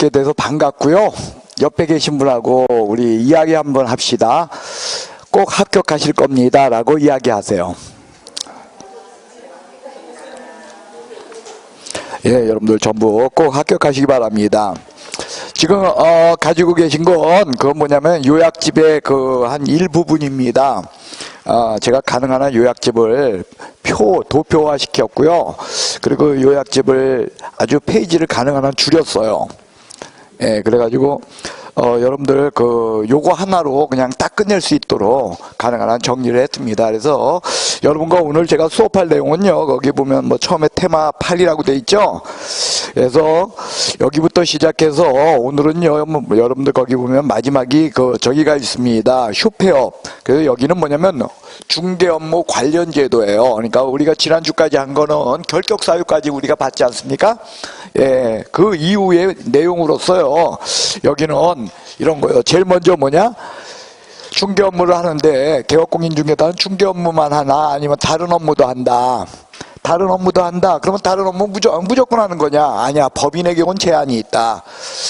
뵙게 돼서 반갑고요. 옆에 계신 분하고 우리 이야기 한번 합시다. 꼭 합격하실 겁니다 라고 이야기하세요. 예, 여러분들 전부 꼭 합격하시기 바랍니다. 지금 가지고 계신 건 그건 뭐냐면 요약집의 그 한 일부분입니다. 제가 가능한 한 요약집을 도표화 시켰고요. 그리고 요약집을 아주 페이지를 가능한 한 줄였어요. 예, 그래가지고 여러분들 요거 하나로 그냥 딱 끝낼 수 있도록 가능한 한 정리를 했습니다. 그래서 여러분과 오늘 제가 수업할 내용은요, 거기 보면 뭐 처음에 테마 8이라고 돼 있죠. 그래서 여기부터 시작해서 오늘은요, 여러분들 거기 보면 마지막이 저기가 있습니다. 휴폐업. 그래서 여기는 뭐냐면 중개 업무 관련 제도예요. 그러니까 우리가 지난주까지 한 거는 결격 사유까지 우리가 받지 않습니까? 예, 그 이후의 내용으로서요, 여기는 이런 거예요. 제일 먼저 뭐냐? 중개 업무를 하는데 개업공인중개사는 중개 업무만 하나 아니면 다른 업무도 한다. 다른 업무도 한다. 그러면 다른 업무 무조건 하는 거냐? 아니야. 법인의 경우는 제한이 있다.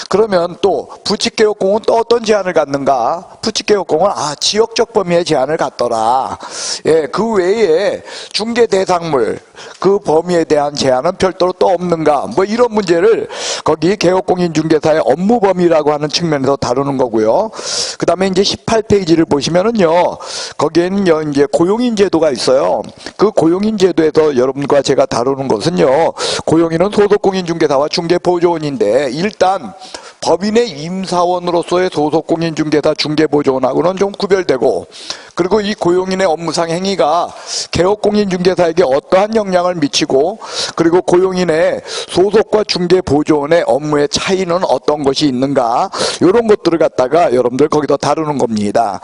그러면 또 부칙개업공은 또 어떤 제한을 갖는가? 부칙개업공은 지역적 범위의 제한을 갖더라. 예, 그 외에 중개 대상물 그 범위에 대한 제한은 별도로 또 없는가? 뭐 이런 문제를 거기 개업공인중개사의 업무 범위라고 하는 측면에서 다루는 거고요. 그 다음에 이제 18페이지를 보시면은요, 거기에는요, 이제 고용인 제도가 있어요. 그 고용인 제도에서 여러분과 제가 다루는 것은요, 고용인은 소속공인중개사와 중개보조원인데, 일단 법인의 임사원으로서의 소속공인중개사 중개보조원하고는 좀 구별되고, 그리고 이 고용인의 업무상 행위가 개업공인중개사에게 어떠한 영향을 미치고, 그리고 고용인의 소속과 중개보조원의 업무의 차이는 어떤 것이 있는가, 이런 것들을 갖다가 여러분들 거기서 다루는 겁니다.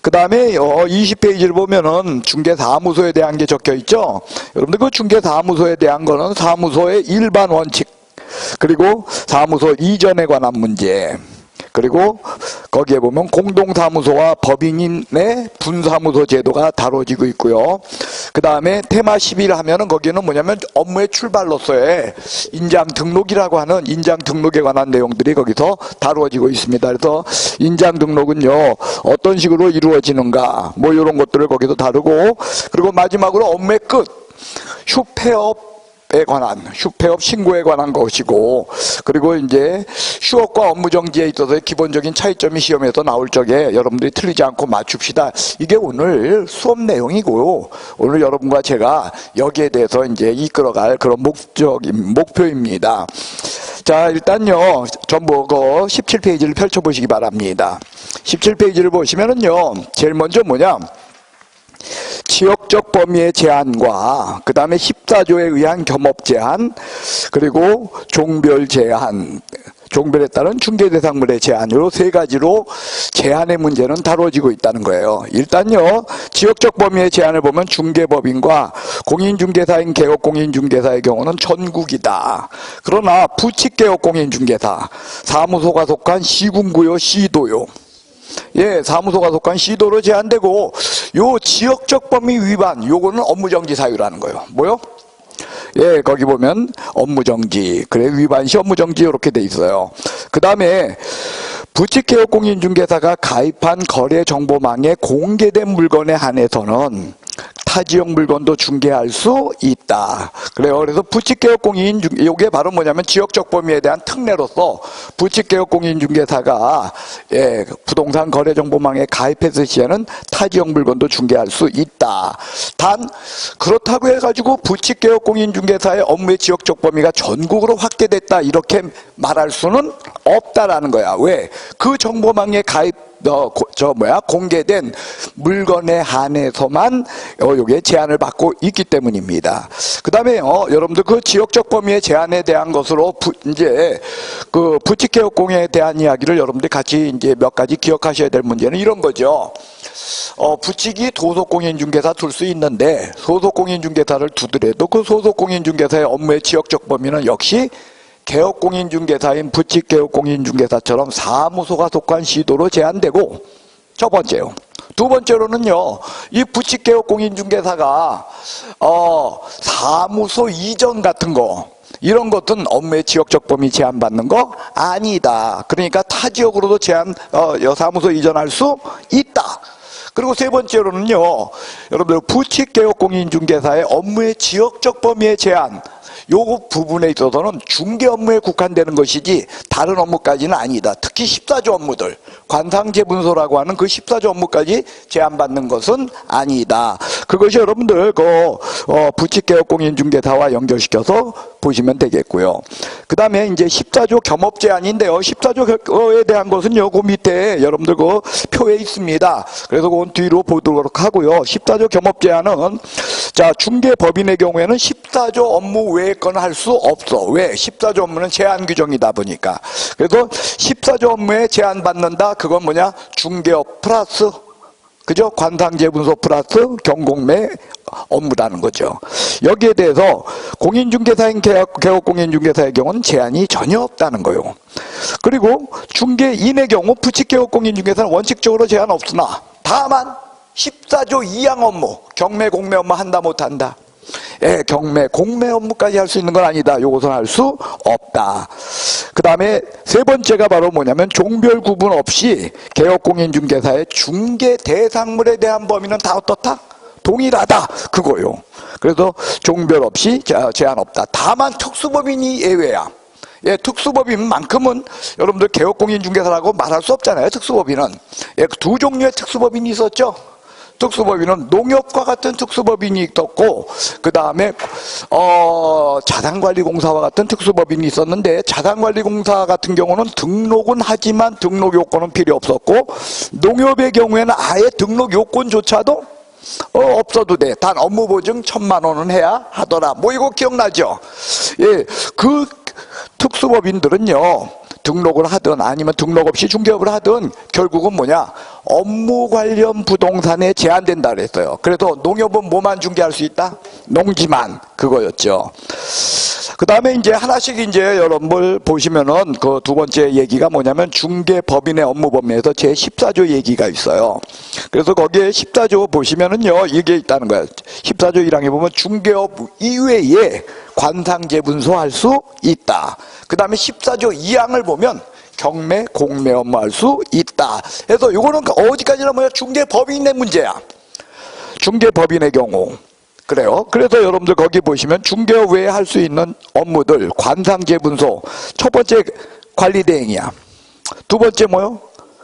그 다음에 20페이지를 보면은 중개사무소에 대한 게 적혀 있죠. 여러분들 그 중개사무소에 대한 거는 사무소의 일반 원칙, 그리고 사무소 이전에 관한 문제, 그리고 거기에 보면 공동사무소와 법인의 분사무소 제도가 다뤄지고 있고요. 그 다음에 테마 11 하면은 거기는 뭐냐면 업무의 출발로서의 인장 등록이라고 하는 인장 등록에 관한 내용들이 거기서 다루어지고 있습니다. 그래서 인장 등록은요, 어떤 식으로 이루어지는가, 뭐 이런 것들을 거기서 다루고, 그리고 마지막으로 업무의 끝, 휴폐업에 관한, 휴폐업 신고에 관한 것이고, 그리고 이제 휴업과 업무정지에 있어서의 기본적인 차이점이 시험에서 나올 적에 여러분들이 틀리지 않고 맞춥시다. 이게 오늘 수업 내용이고요. 오늘 여러분과 제가 여기에 대해서 이제 이끌어갈 그런 목표입니다. 자, 일단요, 전부 17페이지를 펼쳐보시기 바랍니다. 17페이지를 보시면은요, 제일 먼저 뭐냐? 지역적 범위의 제한과 그 다음에 14조에 의한 겸업 제한, 그리고 종별 제한, 종별에 따른 중개대상물의 제한, 요 세 가지로 제한의 문제는 다뤄지고 있다는 거예요. 일단요, 지역적 범위의 제한을 보면 중개법인과 공인중개사인 개업공인중개사의 경우는 전국이다. 그러나 부칙개업공인중개사, 사무소가 속한 시군구요, 시도요, 예, 사무소가 속한 시도로 제한되고, 요 지역적 범위 위반, 요거는 업무정지 사유라는 거예요. 뭐요? 예, 거기 보면 업무정지, 그래, 위반 시 업무정지 이렇게 돼 있어요. 그 다음에 부칙개업공인중개사가 가입한 거래정보망에 공개된 물건에 한해서는 타지역 물건도 중개할 수 있다. 그래요. 그래서 부칙개업공인, 이게 바로 뭐냐면 지역적 범위에 대한 특례로서 부칙개업공인중개사가 부동산 거래정보망에 가입했을 시에는 타지역 물건도 중개할 수 있다. 단 그렇다고 해가지고 부칙개업공인중개사의 업무의 지역적 범위가 전국으로 확대됐다 이렇게 말할 수는 없다라는 거야. 왜? 그 정보망에 공개된 물건에 한해서만 요게 제한을 받고 있기 때문입니다. 그 다음에 여러분들 그 지역적 범위의 제한에 대한 것으로 이제 그 부칙개업공에 대한 이야기를 여러분들 같이 이제 몇 가지 기억하셔야 될 문제는 이런 거죠. 부칙이 소속공인중개사 둘 수 있는데 소속공인중개사를 두더라도 그 소속공인중개사의 업무의 지역적 범위는 역시 개업공인중개사인 부칙개업공인중개사처럼 사무소가 속한 시도로 제한되고, 첫 번째요. 두 번째로는요, 이 부칙개업공인중개사가 사무소 이전 같은 거, 이런 것은 업무의 지역적 범위 제한받는 거 아니다. 그러니까 타 지역으로도 사무소 이전할 수 있다. 그리고 세 번째로는요, 여러분들 부칙개혁공인중개사의 업무의 지역적 범위의 제한, 요 부분에 있어서는 중개 업무에 국한되는 것이지 다른 업무까지는 아니다. 특히 14조 업무들, 관상제분소라고 하는 그 14조 업무까지 제한받는 것은 아니다. 그것이 여러분들 부칙개혁공인중개사와 연결시켜서 보시면 되겠고요. 그 다음에 이제 14조 겸업 제한인데요. 14조에 대한 것은요, 그 밑에 여러분들 그 표에 있습니다. 그래서 그건 뒤로 보도록 하고요. 14조 겸업 제한은, 자, 중개법인의 경우에는 14조 업무 외의 건 할 수 없어. 왜? 14조 업무는 제한 규정이다 보니까. 그래서 14조 업무에 제한받는다. 그건 뭐냐? 중개업 플러스, 그죠? 관상제분소 플러스 경공매 업무라는 거죠. 여기에 대해서 공인중개사인 개업공인중개사의 경우는 제한이 전혀 없다는 거예요. 그리고 중개인의 경우 부칙개업공인중개사는 원칙적으로 제한 없으나 다만 14조 이항 업무, 경매 공매 업무 한다 못한다. 예, 경매 공매 업무까지 할 수 있는 건 아니다. 요것은 할 수 없다. 그 다음에 세 번째가 바로 뭐냐면 종별 구분 없이 개업공인중개사의 중개 대상물에 대한 범위는 다 어떻다? 동일하다. 그거요. 그래서 종별 없이 제한 없다. 다만 특수법인이 예외야. 예, 특수법인만큼은 여러분들 개업공인중개사라고 말할 수 없잖아요. 특수법인은. 예, 두 종류의 특수법인이 있었죠. 특수법인은 농협과 같은 특수법인이 있었고, 그 다음에 자산관리공사와 같은 특수법인이 있었는데, 자산관리공사 같은 경우는 등록은 하지만 등록 요건은 필요 없었고, 농협의 경우에는 아예 등록 요건조차도 없어도 돼. 단 업무 보증 1,000만 원은 해야 하더라. 뭐 이거 기억나죠? 예, 그 특수법인들은요, 등록을 하든 아니면 등록 없이 중개업을 하든 결국은 뭐냐, 업무 관련 부동산에 제한된다 그랬어요. 그래서 농협은 뭐만 중개할 수 있다? 농지만. 그거였죠. 그 다음에 이제 하나씩 이제 여러분들 보시면은 그 두 번째 얘기가 뭐냐면 중개법인의 업무 범위에서 제14조 얘기가 있어요. 그래서 거기에 14조 보시면은요, 이게 있다는 거예요. 14조 1항에 보면 중개업 이외에 관상제분소 할 수 있다. 그 다음에 14조 2항을 보면 경매, 공매 업무 할 수 있다. 그래서 이거는 어디까지나 뭐야? 중개법인의 문제야. 중개법인의 경우. 그래요. 그래서 여러분들 거기 보시면 중개업 외에 할 수 있는 업무들, 관상제분소. 첫 번째 관리대행이야. 두 번째 뭐요?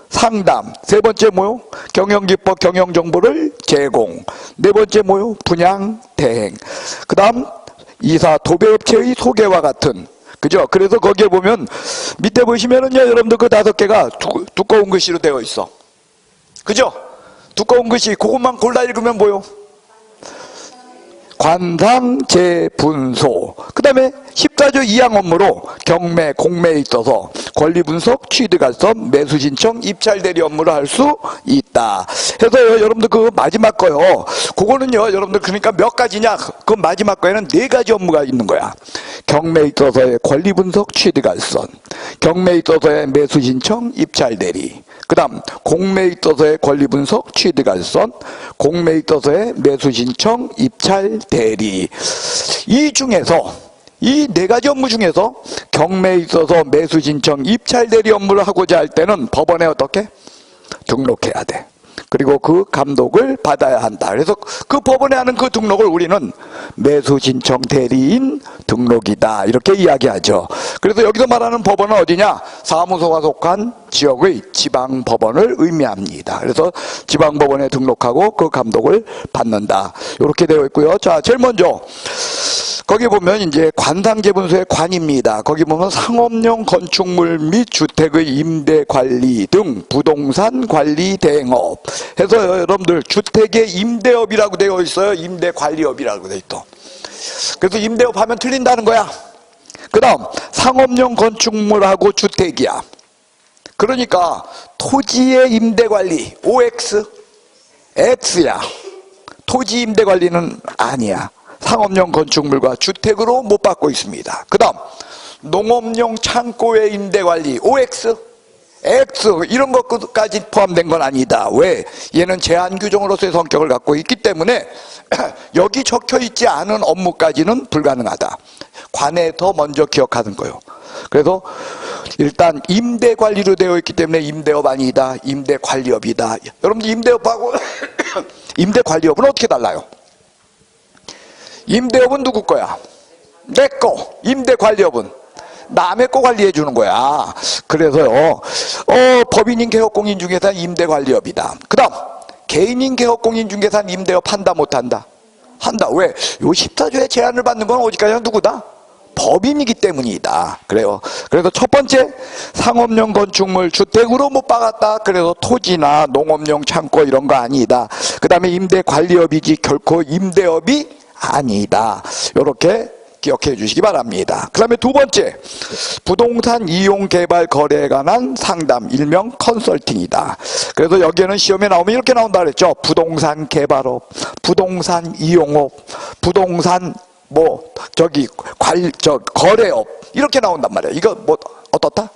상담. 세 번째 뭐요? 경영기법, 경영정보를 제공. 네 번째 뭐요? 분양, 대행. 그 다음 이사, 도배업체의 소개와 같은. 그죠? 그래서 거기에 보면 밑에 보시면은요, 여러분들 그 5개가 두꺼운 글씨로 되어 있어. 그죠? 두꺼운 글씨, 그것만 골라 읽으면 뭐요? 관상제분소. 그 다음에 14조 2항 업무로 경매, 공매에 있어서 권리분석, 취득알선, 매수신청, 입찰대리 업무를 할 수 있다. 해서 여러분들 그 마지막 거요. 그거는요, 여러분들 그러니까 몇 가지냐? 그 마지막 거에는 4가지 업무가 있는 거야. 경매에 있어서의 권리분석, 취득알선, 경매에 있어서의 매수신청, 입찰대리. 그 다음 공매에 있어서의 권리분석, 취득알선, 공매에 있어서의 매수신청, 입찰대리. 이 중에서 이 4가지 업무 중에서 경매에 있어서 매수신청, 입찰대리 업무를 하고자 할 때는 법원에 어떻게? 등록해야 돼. 그리고 그 감독을 받아야 한다. 그래서 그 법원에 하는 그 등록을 우리는 매수신청 대리인 등록이다. 이렇게 이야기하죠. 그래서 여기서 말하는 법원은 어디냐? 사무소가 속한 지역의 지방법원을 의미합니다. 그래서 지방법원에 등록하고 그 감독을 받는다. 이렇게 되어 있고요. 자, 제일 먼저 거기 보면 이제 관상제분소의 관입니다. 거기 보면 상업용 건축물 및 주택의 임대 관리 등 부동산 관리 대행업 해서 여러분들 주택의 임대업이라고 되어 있어요. 임대 관리업이라고 되어 있어. 그래서 임대업 하면 틀린다는 거야. 그 다음 상업용 건축물하고 주택이야. 그러니까 토지의 임대 관리 OX X야. 토지 임대 관리는 아니야. 상업용 건축물과 주택으로 못 받고 있습니다. 그 다음 농업용 창고의 임대관리 OX X 이런 것까지 포함된 건 아니다. 왜? 얘는 제한 규정으로서의 성격을 갖고 있기 때문에 여기 적혀 있지 않은 업무까지는 불가능하다. 관에 더 먼저 기억하는 거예요. 그래서 일단 임대 관리로 되어 있기 때문에 임대업 아니다. 임대 관리업이다. 여러분들 임대업하고 임대 관리업은 어떻게 달라요? 임대업은 누구 거야? 내 거. 임대 관리업은 남의 거 관리해 주는 거야. 그래서요, 법인인 개업공인 중에서 임대 관리업이다. 그 다음, 개인인 개업공인 중에서 임대업 한다, 못 한다? 한다. 왜? 요 14조의 제한을 받는 건 어디까지나 누구다? 법인이기 때문이다. 그래요. 그래서 첫 번째, 상업용 건축물 주택으로 못 박았다. 그래서 토지나 농업용 창고 이런 거 아니다. 그 다음에 임대 관리업이지 결코 임대업이 아니다. 요렇게 기억해 주시기 바랍니다. 그 다음에 두 번째, 부동산 이용 개발 거래에 관한 상담, 일명 컨설팅이다. 그래서 여기에는 시험에 나오면 이렇게 나온다 그랬죠. 부동산 개발업, 부동산 이용업, 부동산 거래업 이렇게 나온단 말이야. 이거 어떻다?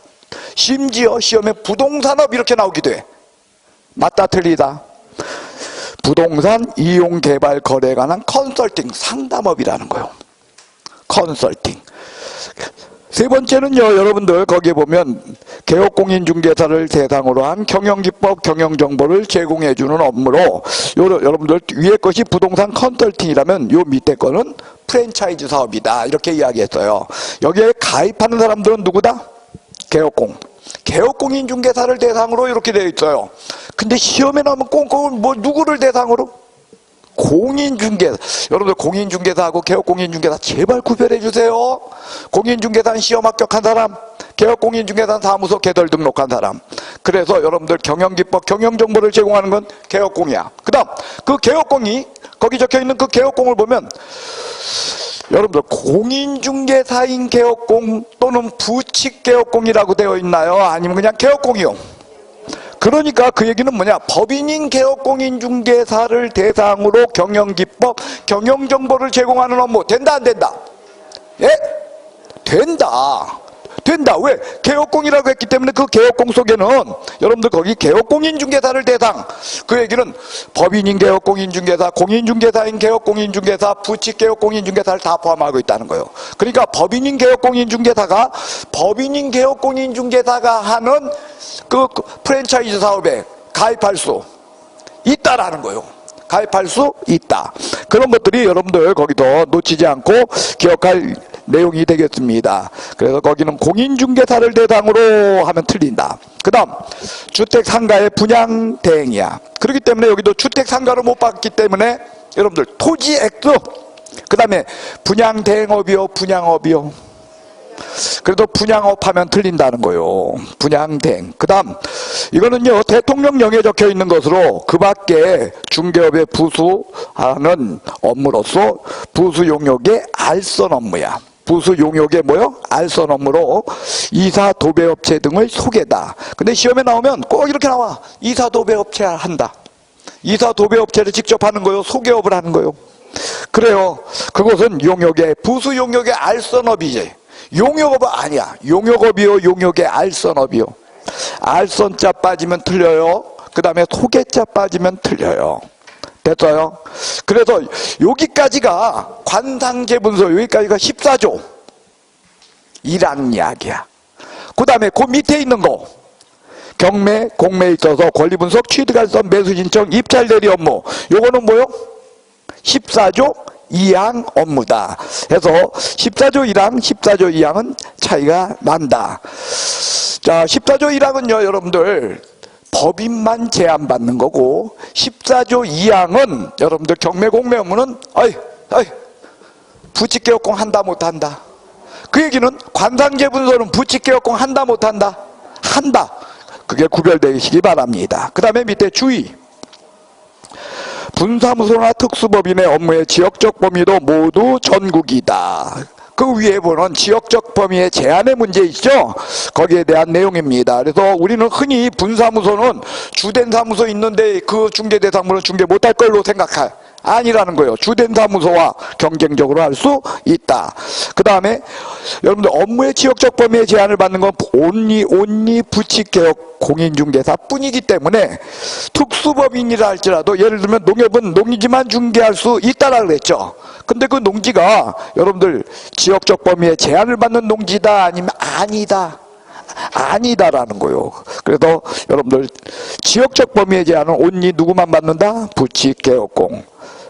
심지어 시험에 부동산업 이렇게 나오기도 해. 맞다 틀리다? 부동산 이용 개발 거래에 관한 컨설팅, 상담업이라는 거예요. 컨설팅. 세 번째는요, 여러분들 거기에 보면 개업공인중개사를 대상으로 한 경영기법, 경영정보를 제공해주는 업무로 여러분들 위에 것이 부동산 컨설팅이라면 요 밑에 거는 프랜차이즈 사업이다. 이렇게 이야기했어요. 여기에 가입하는 사람들은 누구다? 개업공인중개사를 대상으로 이렇게 되어 있어요. 근데 시험에 나오면 꽁꽁 누구를 대상으로? 공인중개사. 여러분들 공인중개사하고 개업공인중개사 제발 구별해 주세요. 공인중개사는 시험 합격한 사람, 개업공인중개사는 사무소 개덜 등록한 사람. 그래서 여러분들 경영기법, 경영정보를 제공하는 건 개업공이야. 그 다음 그 개업공이 거기 적혀있는 그 개업공을 보면 여러분들 공인중개사인 개업공 또는 부칙개업공이라고 되어 있나요? 아니면 그냥 개업공이요? 그러니까 그 얘기는 뭐냐? 법인인 개업공인중개사를 대상으로 경영기법, 경영정보를 제공하는 업무 된다 안 된다? 예? 된다. 된다. 왜? 개업공이라고 했기 때문에 그 개업공 속에는 여러분들 거기 개업공인중개사를 대상, 그 얘기는 법인인 개업공인중개사, 공인중개사인 개업공인중개사, 부칙개업공인중개사를 다 포함하고 있다는 거예요. 그러니까 법인인 개업공인중개사가 하는 그 프랜차이즈 사업에 가입할 수 있다라는 거예요. 가입할 수 있다. 그런 것들이 여러분들 거기도 놓치지 않고 기억할 내용이 되겠습니다. 그래서 거기는 공인중개사를 대상으로 하면 틀린다. 그 다음 주택상가의 분양대행이야. 그렇기 때문에 여기도 주택상가를 못 받기 때문에 여러분들 토지 액수, 그 다음에 분양대행업이요, 분양업이요. 그래도 분양업 하면 틀린다는 거요. 분양대행. 그 다음 이거는요, 대통령령에 적혀 있는 것으로 그 밖에 중개업의 부수하는 업무로서 부수용역의 알선 업무야. 부수용역의 뭐요? 알선 업무로 이사 도배업체 등의 소개다. 근데 시험에 나오면 꼭 이렇게 나와. 이사 도배업체 한다. 이사 도배업체를 직접 하는 거요, 소개업을 하는 거요. 그래요. 그것은 용역의 부수용역의 알선업이지. 용역업은 아니야. 용역업이요, 용역의 알선업이요. 알선자 빠지면 틀려요. 그 다음에 소개자 빠지면 틀려요. 됐어요? 그래서 여기까지가 관상제분서, 여기까지가 14조 이라는 이야기야. 그 다음에 그 밑에 있는 거 경매, 공매에 있어서 권리분석, 취득할선, 매수신청, 입찰대리 업무, 요거는 뭐요? 14조 2항 업무다. 해서 14조 1항, 14조 2항은 차이가 난다. 자, 14조 1항은요, 여러분들 법인만 제한받는 거고, 14조 2항은 여러분들 경매 공매 업무는 부칙개업공 한다 못한다. 그 얘기는 관상제분서는 부칙개업공 한다 못한다? 한다. 그게 구별되시기 바랍니다. 그 다음에 밑에 주의. 분사무소나 특수법인의 업무의 지역적 범위도 모두 전국이다. 그 위에 보는 지역적 범위의 제한의 문제 있죠? 거기에 대한 내용입니다. 그래서 우리는 흔히 분사무소는 주된 사무소 있는데 그 중개 대상물은 중개 못할 걸로 아니라는 거예요. 주된 사무소와 경쟁적으로 할 수 있다. 그 다음에 여러분들 업무의 지역적 범위에 제한을 받는 건 온리 부칙개혁 공인중개사 뿐이기 때문에 특수법인이라 할지라도 예를 들면 농협은 농지만 중개할 수 있다라고 그랬죠. 근데 그 농지가 여러분들 지역적 범위에 제한을 받는 농지다 아니면 아니다. 아니다라는 거예요. 그래서 여러분들 지역적 범위의 제한은 온리 누구만 받는다? 부칙개혁공.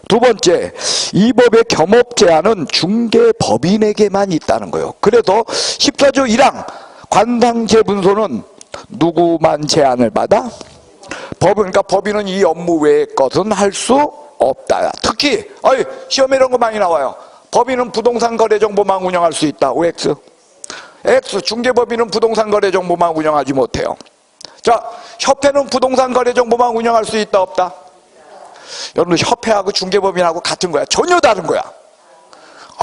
두 번째, 이 법의 겸업 제한은 중개법인에게만 있다는 거예요. 그래서 14조 1항 관상제분소는 누구만 제한을 받아? 그러니까 법인은 이 업무 외의 것은 할 수 없다. 특히 시험에 이런 거 많이 나와요. 법인은 부동산 거래 정보망 운영할 수 있다. OX. X 중개법인은 부동산 거래 정보망 운영하지 못해요. 자, 협회는 부동산 거래 정보망 운영할 수 있다 없다? 여러분들 협회하고 중개법인하고 같은 거야. 전혀 다른 거야.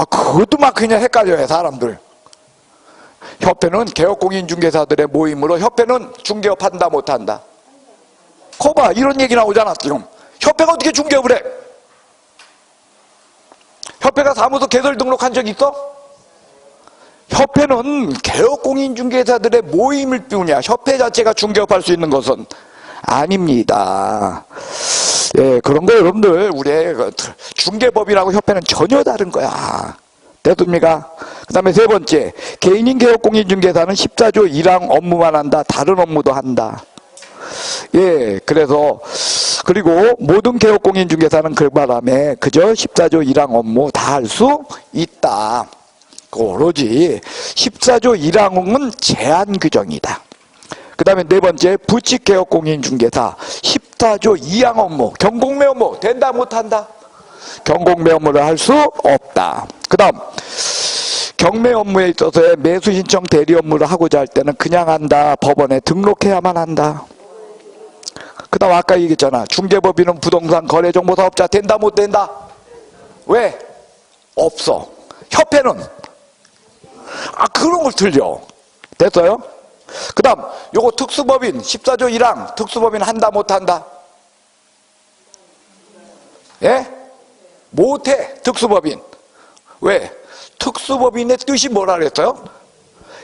그것도 막 그냥 헷갈려요 사람들. 협회는 개업공인중개사들의 모임으로 협회는 중개업 한다 못한다? 거봐 이런 얘기 나오잖아 지금. 협회가 어떻게 중개업을 해? 협회가 사무소 개설 등록한 적 있어? 협회는 개업공인중개사들의 모임일 뿐이야. 협회 자체가 중개업할 수 있는 것은 아닙니다. 예, 그런 거 여러분들 우리의 중개법이라고 협회는 전혀 다른 거야. 됐습니까? 그 다음에 세 번째, 개인인 개업공인중개사는 14조 1항 업무만 한다. 다른 업무도 한다. 예, 그리고 모든 개업공인중개사는 그 바람에 그저 14조 1항 업무 다 할 수 있다. 오로지 14조 1항은 제한 규정이다. 그 다음에 네 번째, 부칙개업공인중개사 14조 2항 업무, 경공매 업무 된다 못한다? 경공매 업무를 할 수 없다. 그 다음 경매 업무에 있어서의 매수신청 대리 업무를 하고자 할 때는 그냥 한다. 법원에 등록해야만 한다. 그 다음 아까 얘기했잖아. 중개법인은 부동산 거래정보사업자 된다 못 된다? 왜? 없어. 협회는? 그런 걸 틀려. 됐어요? 그 다음 요거 특수법인 14조 1항 특수법인 한다 못한다? 예? 못해. 특수법인. 왜? 특수법인의 뜻이 뭐라 그랬어요?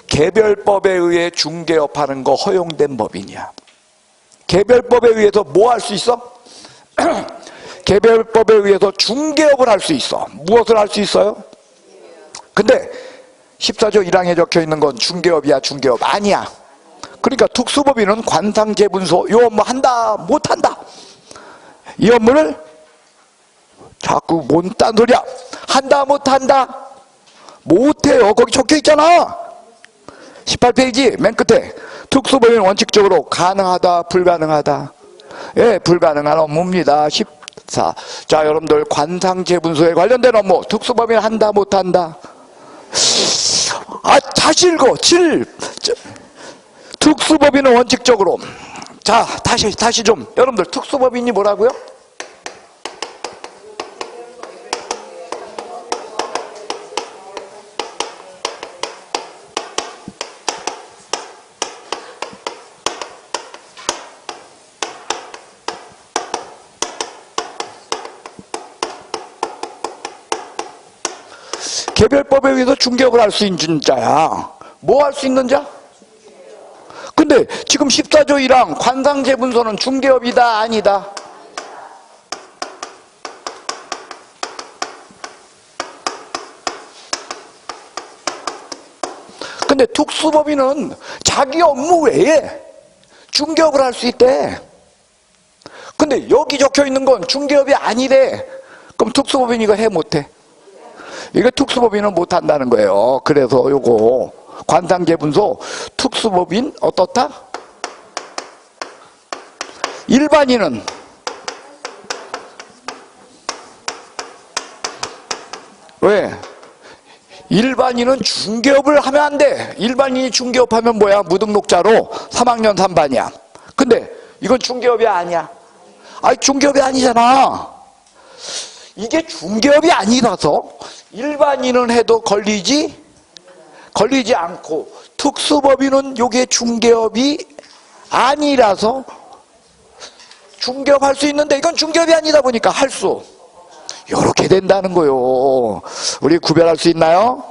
개별법에 의해 중개업하는 거 허용된 법인이야. 개별법에 의해서 뭐 할 수 있어? 개별법에 의해서 중개업을 할 수 있어. 무엇을 할 수 있어요? 근데 14조 1항에 적혀있는 건 중개업이야 중개업 아니야. 그러니까 특수법인은 관상제분소 이 업무 한다 못한다? 이 업무를 자꾸 뭔 딴소리야. 한다 못한다? 못해요. 거기 적혀있잖아. 18페이지 맨 끝에 특수법인 원칙적으로 가능하다 불가능하다? 예, 불가능한 업무입니다. 14. 자, 여러분들 관상제분소에 관련된 업무 특수법인 한다 못한다? 다시 읽어. 7. 특수법인은 원칙적으로. 자, 다시 좀. 여러분들 특수법인이 뭐라고요? 개별법에 의해서 중개업을 할 수 있는 자야. 뭐 할 수 있는 자? 근데 지금 14조 1항 관상제분소는 중개업이다 아니다? 근데 특수법인은 자기 업무 외에 중개업을 할 수 있대. 근데 여기 적혀있는 건 중개업이 아니래. 그럼 특수법인 이거 해 못해? 이거 특수법인은 못한다는 거예요. 그래서 요거 관상제분소 특수법인 어떻다? 일반인은 왜? 일반인은 중개업을 하면 안 돼. 일반인이 중개업하면 뭐야? 무등록자로 3학년 3반이야. 근데 이건 중개업이 아니야. 중개업이 아니잖아. 이게 중개업이 아니라서 일반인은 해도 걸리지 않고 특수법인은 요게 중개업이 아니라서 중개업 할 수 있는데 이건 중개업이 아니다 보니까 할 수 이렇게 된다는 거요. 우리 구별할 수 있나요?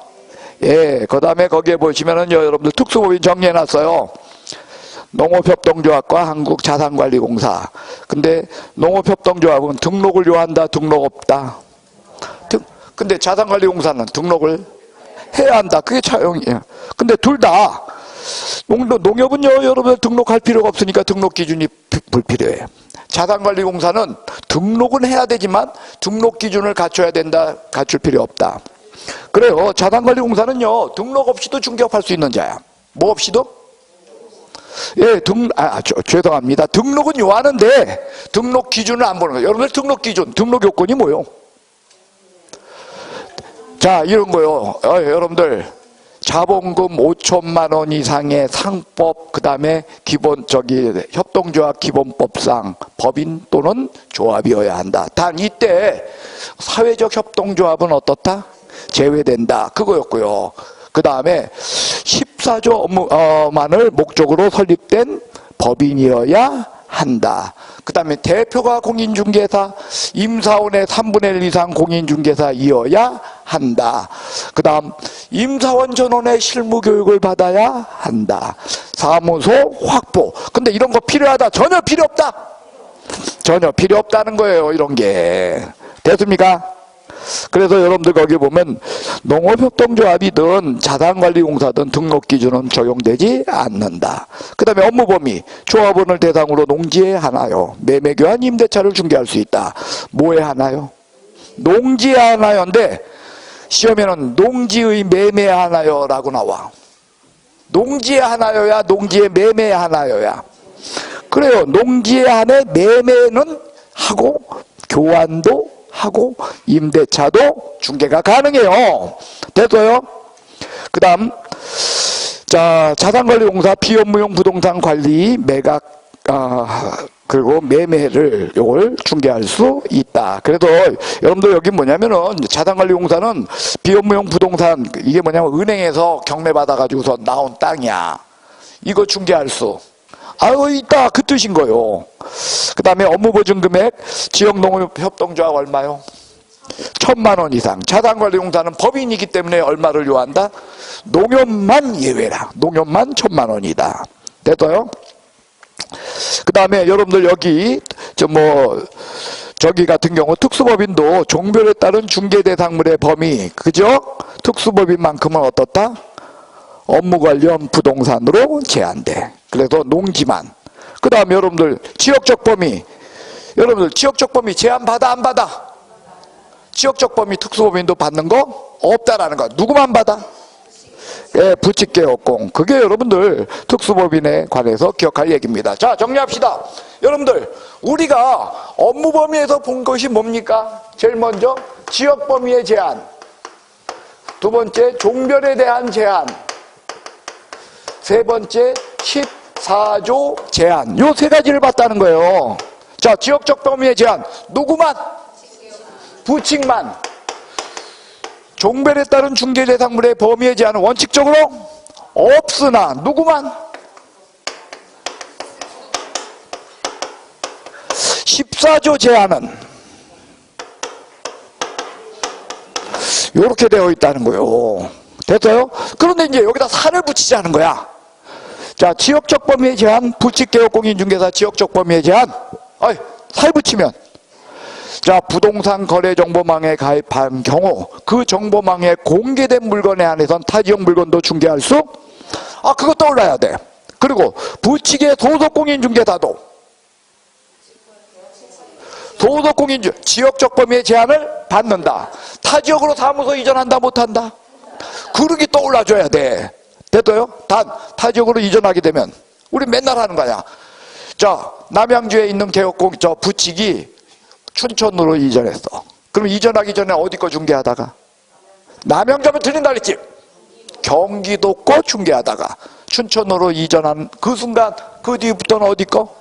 예, 그 다음에 거기에 보시면은 여러분들 특수법인 정리해놨어요. 농업협동조합과 한국자산관리공사. 근데 농업협동조합은 등록을 요한다, 등록 없다. 근데 자산관리공사는 등록을 해야 한다. 그게 차용이에요. 근데 둘 다 농협은요, 여러분들 등록할 필요가 없으니까 등록 기준이 불필요해요. 자산관리공사는 등록은 해야 되지만 등록 기준을 갖춰야 된다, 갖출 필요 없다. 그래요. 자산관리공사는요, 등록 없이도 중개업할 수 있는 자야. 뭐 없이도? 예, 죄송합니다. 등록은 요하는데 등록 기준을 안 보는 거예요. 여러분들 등록 기준, 등록 요건이 뭐요? 자, 이런 거요. 여러분들 자본금 5천만 원 이상의 상법, 그 다음에 협동조합 기본법상 법인 또는 조합이어야 한다. 단 이때 사회적 협동조합은 어떻다? 제외된다. 그거였고요. 그 다음에 14조 업무만을 목적으로 설립된 법인이어야 한다. 그 다음에 대표가 공인중개사, 임사원의 3분의 1 이상 공인중개사이어야 한다. 그 다음 임사원 전원의 실무교육을 받아야 한다. 사무소 확보. 근데 이런 거 필요하다? 전혀 필요 없다. 전혀 필요 없다는 거예요. 이런 게. 됐습니까? 그래서 여러분들 거기 보면 농업협동조합이든 자산관리공사든 등록기준은 적용되지 않는다. 그 다음에 업무범위, 조합원을 대상으로 농지에 하나요, 매매교환 임대차를 중개할 수 있다. 뭐에 하나요? 농지에 하나요인데 시험에는 농지의 매매에 하나요 라고 나와. 농지에 하나요야, 농지에 매매에 하나요야. 그래요. 농지에 한해 매매는 하고 교환도 하고 임대차도 중개가 가능해요. 됐어요? 그 다음 자산관리공사 비업무용 부동산 관리 매각 그리고 매매를 요걸 중개할 수 있다. 그래서 여러분들 여기 뭐냐면은 자산관리공사는 비업무용 부동산, 이게 뭐냐면 은행에서 경매 받아가지고서 나온 땅이야. 이거 중개할 수 있다, 그 뜻인 거요. 그 다음에 업무보증금액, 지역농업협동조합 얼마요? 1,000만 원 이상. 자산관리공사는 법인이기 때문에 얼마를 요한다? 농협만 예외라. 농협만 1,000만 원이다. 됐어요? 그 다음에 여러분들 여기 저기 같은 경우 특수법인도 종별에 따른 중개대상물의 범위, 그죠? 특수법인만큼은 어떻다? 업무 관련 부동산으로 제한돼. 그래서 농지만. 그 다음에 여러분들 지역적 범위. 여러분들 지역적 범위 제한 받아 안 받아? 지역적 범위 특수법인도 받는 거 없다라는 거. 누구만 받아? 예, 부칙개업공. 그게 여러분들 특수법인에 관해서 기억할 얘기입니다. 자, 정리합시다. 여러분들 우리가 업무 범위에서 본 것이 뭡니까? 제일 먼저 지역 범위의 제한, 두 번째 종별에 대한 제한, 세 번째 14조 제한. 요 세 가지를 봤다는 거예요. 자, 지역적 범위의 제한. 누구만? 부칙만. 종별에 따른 중개대상물의 범위의 제한은 원칙적으로 없으나 누구만? 14조 제한은 이렇게 되어 있다는 거예요. 됐어요? 그런데 이제 여기다 살을 붙이자는 거야. 자, 지역적 범위의 제한, 부칙개업공인중개사 지역적 범위의 제한. 살 붙이면, 자, 부동산 거래정보망에 가입한 경우 그 정보망에 공개된 물건에 한해선 타지역 물건도 중개할 수? 그거 떠올라야 돼. 그리고 부칙의 소속공인중개사도 지역적 범위의 제한을 받는다. 타지역으로 사무소 이전한다 못한다? 그러기 떠올라줘야 돼. 됐어요? 단 타지역으로 이전하게 되면 우리 맨날 하는 거야. 자, 남양주에 있는 개업공 부칙이 춘천으로 이전했어. 그럼 이전하기 전에 어디 거 중개하다가? 남양주면 틀린다 그랬지? 경기도 거 중개하다가 춘천으로 이전한 그 순간 그 뒤부터는 어디 거?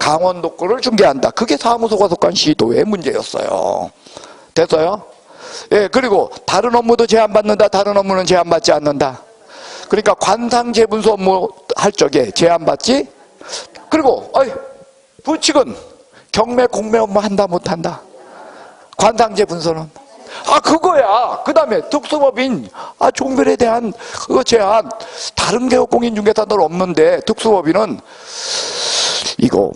강원도 거를 중개한다. 그게 사무소가 속한 시도의 문제였어요. 됐어요? 예, 그리고 다른 업무도 제한받는다. 다른 업무는 제한받지 않는다. 그러니까 관상재분소 업무 할 적에 제한받지. 그리고 부칙은 경매 공매 업무 한다 못한다? 관상제 분서는 그거야. 그 다음에 특수법인 종별에 대한 그거 제한. 다른 개업 공인중개사들 없는데 특수법인은 이거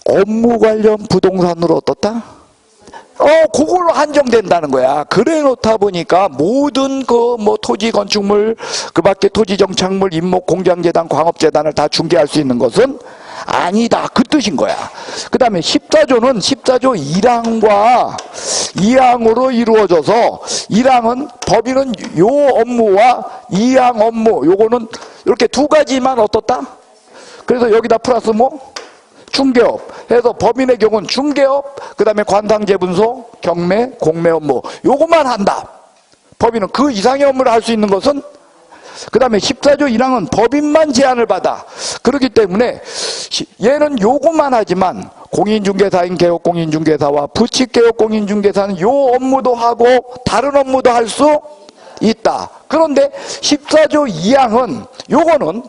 업무 관련 부동산으로 어떻다? 그걸로 한정된다는 거야. 그래 놓다 보니까 모든 토지 건축물, 그 밖에 토지 정착물, 임목 공장재단, 광업재단을 다 중개할 수 있는 것은 아니다. 그 뜻인 거야. 그 다음에 14조는 14조 1항과 2항으로 이루어져서 1항은 법인은 요 업무와 2항 업무, 요거는 이렇게 두 가지만 어떻다? 그래서 여기다 플러스 중개업 해서 법인의 경우는 중개업, 그 다음에 관상재분소, 경매, 공매 업무 요것만 한다. 법인은 그 이상의 업무를 할 수 있는 것은 그 다음에 14조 1항은 법인만 제한을 받아. 그렇기 때문에 얘는 요것만 하지만 공인중개사인 개업공인중개사와 부칙개업공인중개사는 요 업무도 하고 다른 업무도 할 수 있다. 그런데 14조 2항은 요거는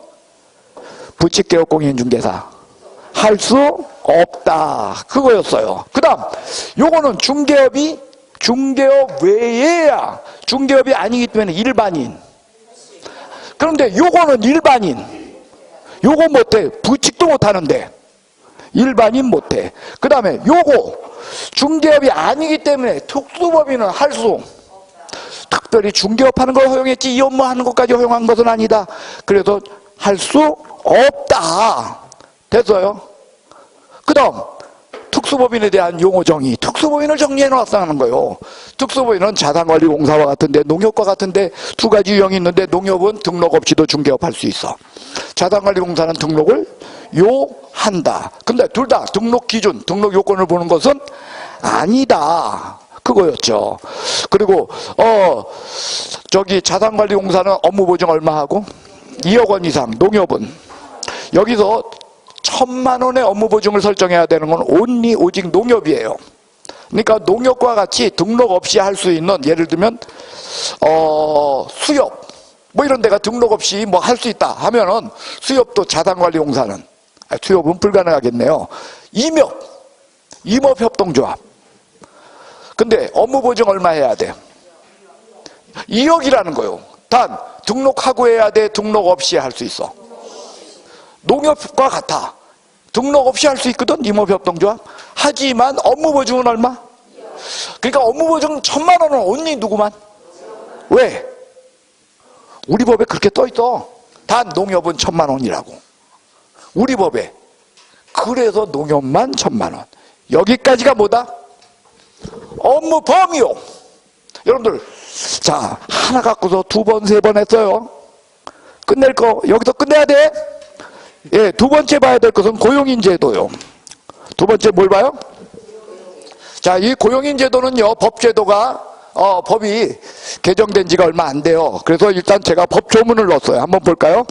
부칙개업공인중개사 할 수 없다. 그거였어요. 그 다음 요거는 중개업 외에야. 중개업이 아니기 때문에 일반인. 그런데 요거는 일반인. 요거 못해. 부칙도 못하는데 일반인 못해. 그 다음에 요거 중개업이 아니기 때문에 특수법인은 할 수. 특별히 중개업하는 걸 허용했지 이 업무 하는 것까지 허용한 것은 아니다. 그래서 할 수 없다. 됐어요? 그 다음 특수법인에 대한 용어 정의. 특수법인을 정리해 놨다는 거예요. 특수법인은 자산관리공사와 같은데 농협과 같은데 두 가지 유형이 있는데 농협은 등록 없이도 중개업 할 수 있어. 자산관리공사는 등록을 요한다. 근데 둘 다 등록 기준, 등록 요건을 보는 것은 아니다. 그거였죠. 그리고 자산관리공사는 업무보증 얼마 하고 2억 원 이상. 농협은 여기서 1,000만 원의 업무보증을 설정해야 되는 건 오직 농협이에요. 그러니까 농협과 같이 등록 없이 할 수 있는, 예를 들면 수협 이런 데가 등록 없이 할 수 있다 하면은 수협도 자산관리공사는, 수협은 불가능하겠네요. 임업협동조합. 근데 업무보증 얼마 해야 돼? 2억이라는 거요. 단 등록하고 해야 돼? 등록 없이 할 수 있어? 농협과 같아. 등록 없이 할 수 있거든, 임업협동조합. 하지만 업무보증은 얼마? 그러니까 업무보증 1,000만 원은 언니 누구만? 왜? 우리 법에 그렇게 떠있어. 단 농협은 1,000만 원이라고. 우리 법에. 그래서 농협만 1,000만 원. 여기까지가 뭐다? 업무 범위요. 여러분들, 자, 하나 갖고서 2번, 3번 했어요. 끝낼 거 여기서 끝내야 돼. 예, 두 번째 봐야 될 것은 고용인제도요. 두 번째 뭘 봐요? 자, 이 고용인제도는요, 법제도가 법이 개정된 지가 얼마 안 돼요. 그래서 일단 제가 법조문을 넣었어요. 한번 볼까요?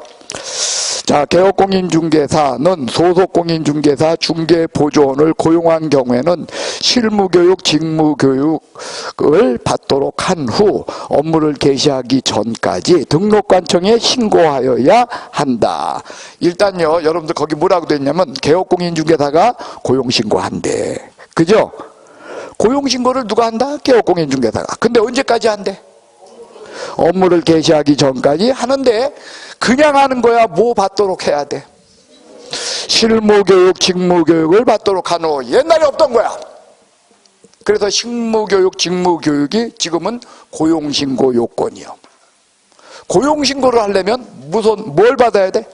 자, 개업공인중개사는 소속공인중개사 중개보조원을 고용한 경우에는 실무교육, 직무교육을 받도록 한 후 업무를 개시하기 전까지 등록관청에 신고하여야 한다. 일단요, 여러분들 거기 뭐라고 돼 있냐면 개업공인중개사가 고용신고한대. 그죠? 고용신고를 누가 한다? 개업공인중개사가. 근데 언제까지 한대? 업무를 개시하기 전까지 하는데, 그냥 하는 거야? 뭐 받도록 해야 돼? 실무교육, 직무교육을 받도록 한 후. 옛날에 없던 거야. 그래서 실무교육, 직무교육이 지금은 고용신고 요건이요. 고용신고를 하려면 뭘 받아야 돼?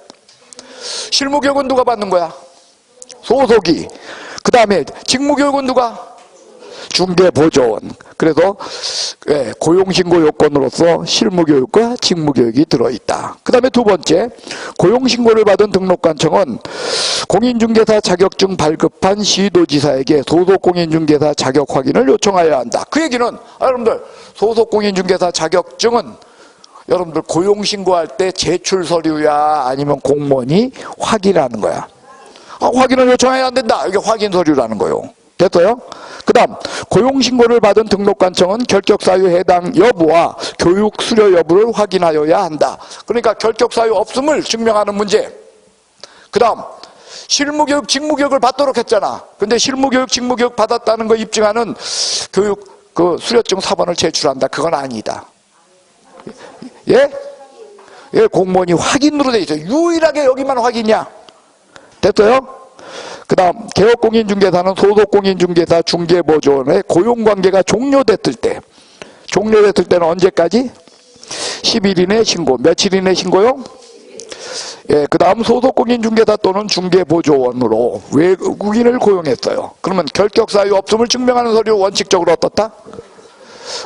실무교육은 누가 받는 거야? 소속이. 그 다음에 직무교육은 누가? 중개보조원. 그래서 고용신고 요건으로서 실무교육과 직무교육이 들어있다. 그 다음에 두 번째, 고용신고를 받은 등록관청은 공인중개사 자격증 발급한 시도지사에게 소속공인중개사 자격 확인을 요청하여야 한다. 그 얘기는 여러분들, 소속공인중개사 자격증은 여러분들 고용신고할 때 제출 서류야 아니면 공무원이 확인하는 거야. 확인을 요청해야 안 된다. 이게 확인 서류라는 거예요. 됐어요? 그 다음, 고용신고를 받은 등록관청은 결격사유 해당 여부와 교육 수료 여부를 확인하여야 한다. 그러니까 결격사유 없음을 증명하는 문제. 그 다음, 실무교육, 직무교육을 받도록 했잖아. 근데 실무교육, 직무교육 받았다는 거 입증하는 교육, 그 수료증 4번을 제출한다. 그건 아니다. 예? 예, 공무원이 확인으로 돼 있어요. 유일하게 여기만 확인이야. 됐어요? 그 다음, 개업공인중개사는 소속공인중개사 중개보조원의 고용관계가 종료됐을 때, 종료됐을 때는 언제까지? 10일 이내 신고. 며칠 이내 신고요? 예, 그 다음 소속공인중개사 또는 중개보조원으로 외국인을 고용했어요. 그러면 결격사유 없음을 증명하는 서류 원칙적으로 어떻다?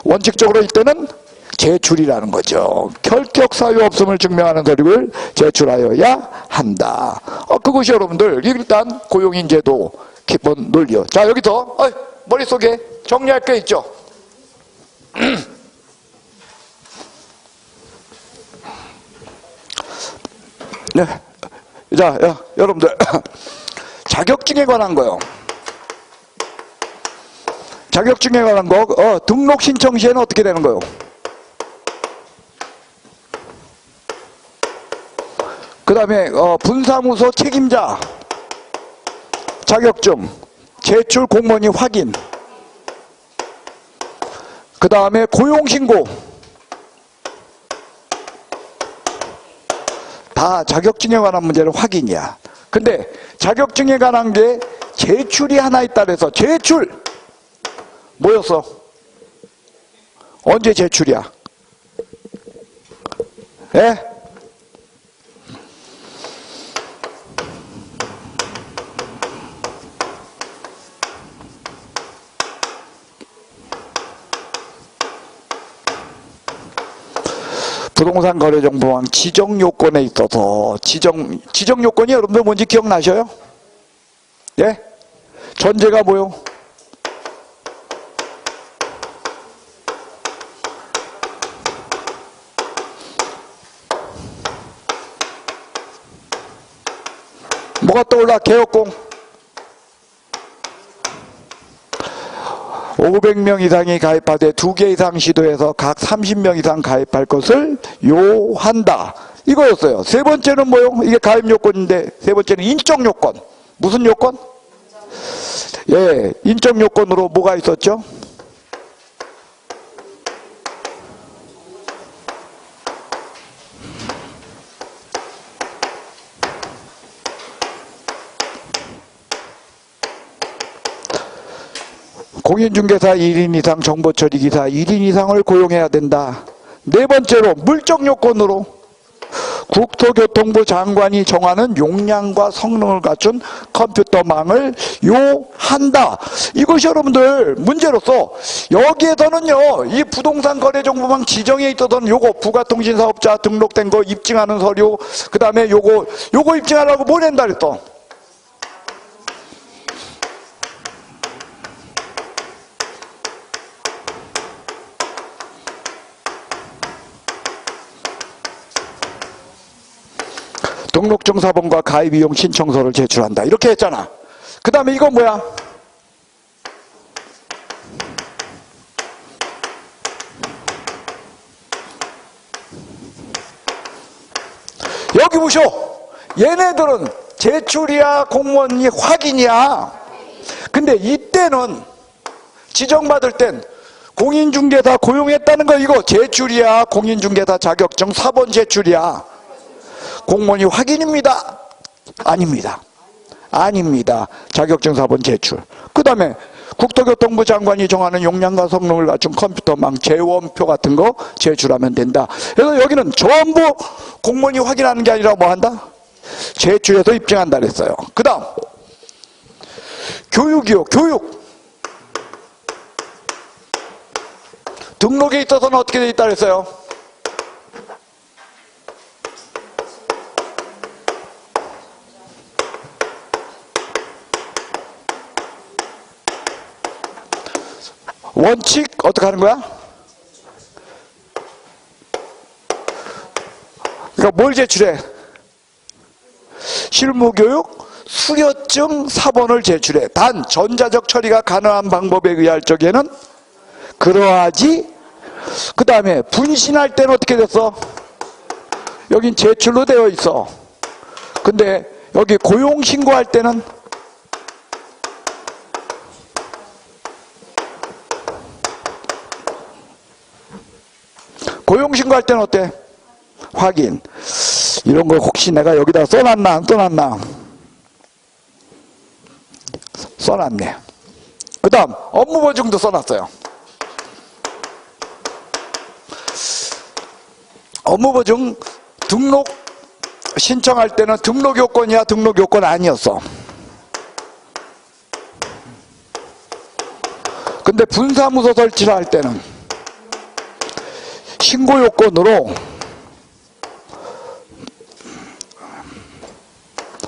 원칙적으로 이때는 제출이라는 거죠. 결격사유 없음을 증명하는 서류를 제출하여야 한다. 그것이 여러분들 일단 고용인제도 기본 논리요. 자, 여기서 머릿속에 정리할 게 있죠. 네. 자, 여러분들 자격증에 관한 거요. 자격증에 관한 거 등록 신청 시에는 어떻게 되는 거요? 그 다음에 분사무소 책임자 자격증 제출 공무원이 확인. 그 다음에 고용신고 다 자격증에 관한 문제는 확인이야. 근데 자격증에 관한 게 제출이 하나 있다 그래서 제출 뭐였어? 언제 제출이야? 예? 부동산 거래정보망 지정 요건에 있어서 지정 요건이 여러분들 뭔지 기억나셔요? 예? 전제가 뭐요? 뭐가 떠올라? 개업공 500명 이상이 가입하되 2개 이상 시도해서 각 30명 이상 가입할 것을 요한다. 이거였어요. 세 번째는 뭐요? 이게 가입 요건인데 세 번째는 인적 요건. 무슨 요건? 예, 인적 요건으로 뭐가 있었죠? 공인중개사 1인 이상, 정보처리기사 1인 이상을 고용해야 된다. 네 번째로 물적 요건으로 국토교통부 장관이 정하는 용량과 성능을 갖춘 컴퓨터망을 요한다. 이것이 여러분들 문제로서 여기에서는요, 이 부동산 거래정보망 지정에 있어서는 요거 부가통신사업자 등록된 거 입증하는 서류, 그 다음에 요거 입증하려고 뭘 한다 그랬어? 등록증 4번과 가입이용 신청서를 제출한다. 이렇게 했잖아. 그 다음에 이건 뭐야? 여기 보쇼. 얘네들은 제출이야 공무원이 확인이야. 근데 이때는 지정받을 땐 공인중개사 고용했다는 거 이거 제출이야. 공인중개사 자격증 4번 제출이야. 공무원이 확인입니다. 아닙니다. 아닙니다. 자격증 4번 제출. 그 다음에 국토교통부 장관이 정하는 용량과 성능을 갖춘 컴퓨터망 재원표 같은 거 제출하면 된다. 그래서 여기는 전부 공무원이 확인하는 게 아니라 뭐 한다? 제출해서 입증한다 그랬어요. 그 다음 교육이요. 교육. 등록에 있어서는 어떻게 돼 있다 그랬어요? 원칙 어떻게 하는 거야? 그러니까 뭘 제출해? 실무교육 수료증 4번을 제출해. 단 전자적 처리가 가능한 방법에 의할 적에는 그러하지. 그 다음에 분신할 때는 어떻게 됐어? 여긴 제출로 되어 있어. 근데 여기 고용 신고할 때는 어때? 확인. 이런 거 혹시 내가 여기다 써놨나 안 써놨나? 써놨네. 그 다음 업무 보증도 써놨어요. 업무 보증 등록 신청할 때는 등록 요건이야, 등록 요건 아니었어. 근데 분사무소 설치를 할 때는 신고 요건으로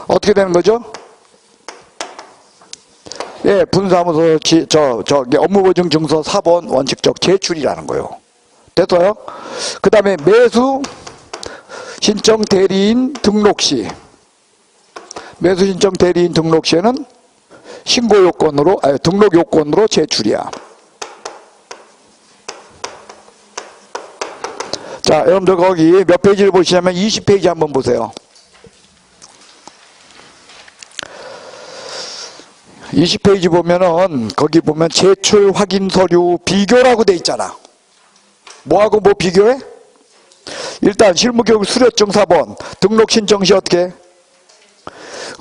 어떻게 되는 거죠? 예, 분사무소 저기 업무보증 증서 4번 원칙적 제출이라는 거요. 됐어요? 그 다음에 매수 신청 대리인 등록 시, 매수 신청 대리인 등록 시에는 신고 요건으로, 아니, 등록 요건으로 제출이야. 자, 여러분들 거기 몇 페이지를 보시냐면 20페이지 한번 보세요. 20페이지 보면은 거기 보면 제출 확인 서류 비교라고 돼 있잖아. 뭐하고 뭐 비교해? 일단 실무교육 수료증 4번 등록 신청 시 어떻게?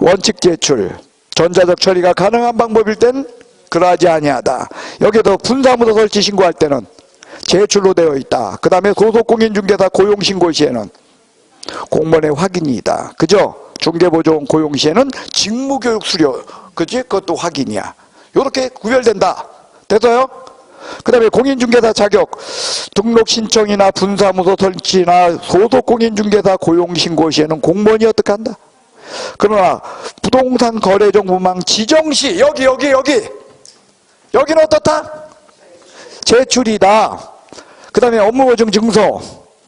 원칙 제출, 전자적 처리가 가능한 방법일 땐 그러하지 아니하다. 여기도 분사무소 설치 신고할 때는 제출로 되어 있다. 그 다음에 소속공인중개사 고용신고 시에는 공무원의 확인이다. 그죠? 중개보조원 고용 시에는 직무교육 수료, 그지? 그것도 확인이야. 요렇게 구별된다. 됐어요? 그 다음에 공인중개사 자격, 등록 신청이나 분사무소 설치나 소속공인중개사 고용신고 시에는 공무원이 어떻게 한다? 그러나 부동산 거래정보망 지정시 여기는 어떻다? 제출이다. 그 다음에 업무보증 증서,